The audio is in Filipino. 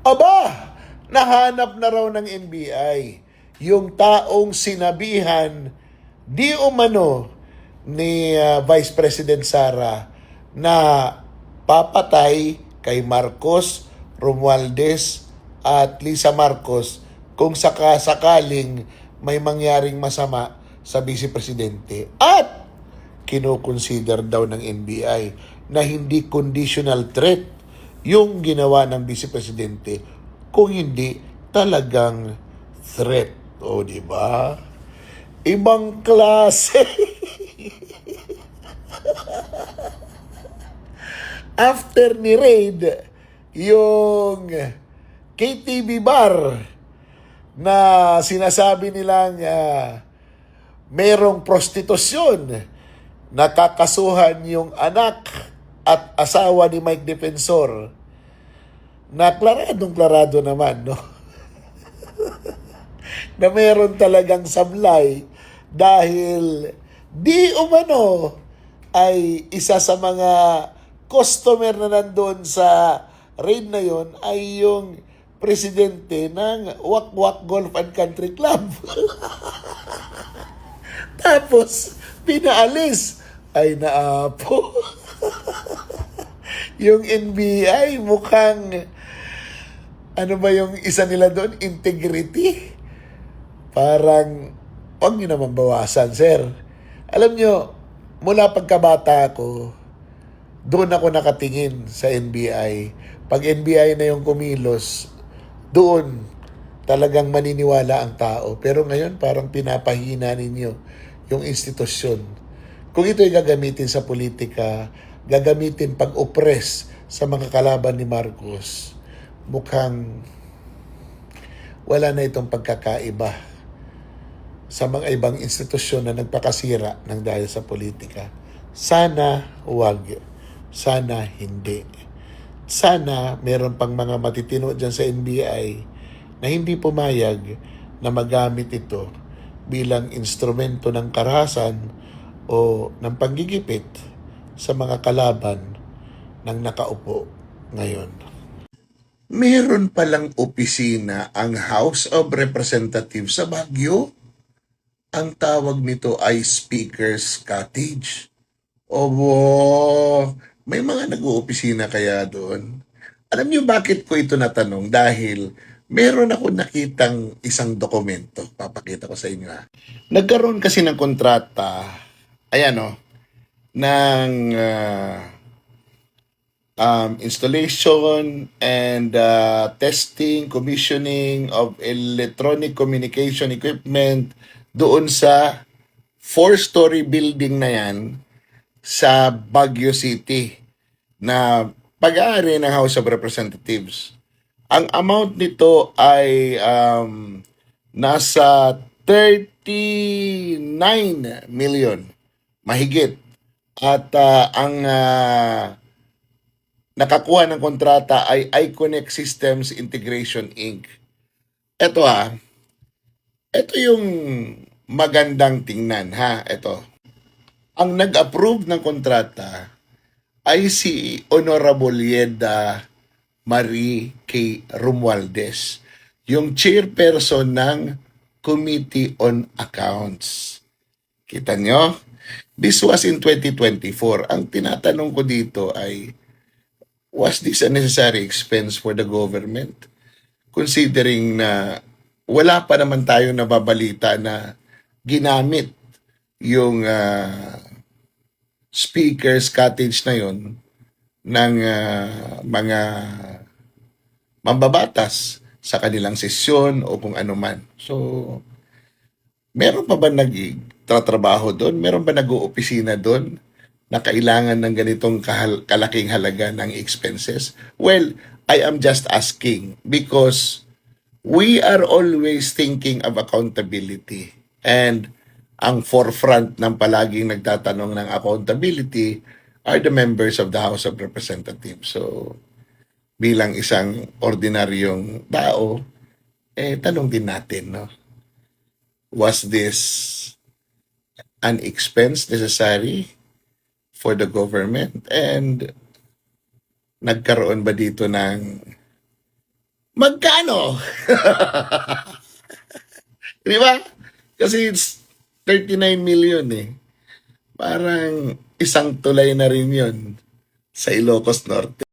Aba, nahanap na raw ng NBI yung taong sinabihan di umano ni Vice President Sara na papatay kay Marcos, Romualdez at Lisa Marcos kung sakasakaling may mangyaring masama sa Vice Presidente. At kinoconsider daw ng NBI na hindi conditional threat yung ginawa ng Vice Presidente kung hindi talagang threat. O, di ba? Ibang klase. After ni raid yung KTV bar na sinasabi nilang merong prostitusyon, nakakasuhan yung anak at asawa ni Mike Defensor, na klaradong-klarado naman, no? Na meron talagang sablay dahil di umano ay isa sa mga customer na nandun sa raid na yon ay yung presidente ng Wakwak Golf and Country Club. Tapos, pinaalis. Ay, naapo. Yung NBI, mukhang, ano ba yung isa nila doon? Integrity. Parang, huwag nyo naman bawasan, sir. Alam nyo, mula pagkabata ko, doon ako nakatingin sa NBI. Pag NBI na yung kumilos, doon talagang maniniwala ang tao. Pero ngayon, parang pinapahina ninyo yung institusyon. Kung ito'y gagamitin sa politika, gagamitin pag-oppress sa mga kalaban ni Marcos, mukhang wala na itong pagkakaiba sa mga ibang institusyon na nagpakasira ng dahil sa politika. Sana wag. Sana hindi. Sana meron pang mga matitino dyan sa NBI na hindi pumayag na magamit ito bilang instrumento ng karahasan o ng panggigipit sa mga kalaban ng nakaupo ngayon. Meron palang opisina ang House of Representatives sa Baguio. Ang tawag nito ay Speaker's Cottage. Obo, may mga nag-uopisina kaya doon. Alam niyo bakit ko ito natanong? Dahil meron ako nakitang isang dokumento. Papakita ko sa inyo ha. Nagkaroon kasi ng kontrata, ayan o, ng installation and testing, commissioning of electronic communication equipment doon sa 4-story building na yan sa Baguio City na pag-aari ng House of Representatives. Ang amount nito ay nasa 39 million, mahigit. At ang nakakuha ng kontrata ay Iconex Systems Integration Inc. Ito yung magandang tingnan ha, ito. Ang nag-approve ng kontrata ay si Honorable Yeda Marie K. Romualdez, yung chairperson ng Committee on Accounts. Kita nyo? This was in 2024. Ang tinatanong ko dito ay, was this a necessary expense for the government? Considering na wala pa naman tayo nababalita na ginamit yung speaker's cottage na yon ng mga mambabatas sa kanilang sesyon o kung ano man. So, meron pa ba nagtatrabaho doon? Meron ba nag-oopisina doon na kailangan ng ganitong kalaking halaga ng expenses? Well, I am just asking because we are always thinking of accountability. And ang forefront ng palaging nagtatanong ng accountability are the members of the House of Representatives. So, bilang isang ordinaryong tao, tanong din natin, no? Was this an expense necessary for the government? And nagkaroon ba dito ng Magkano? Di ba? Kasi it's 39 million eh. Parang isang tulay na rin yun sa Ilocos Norte.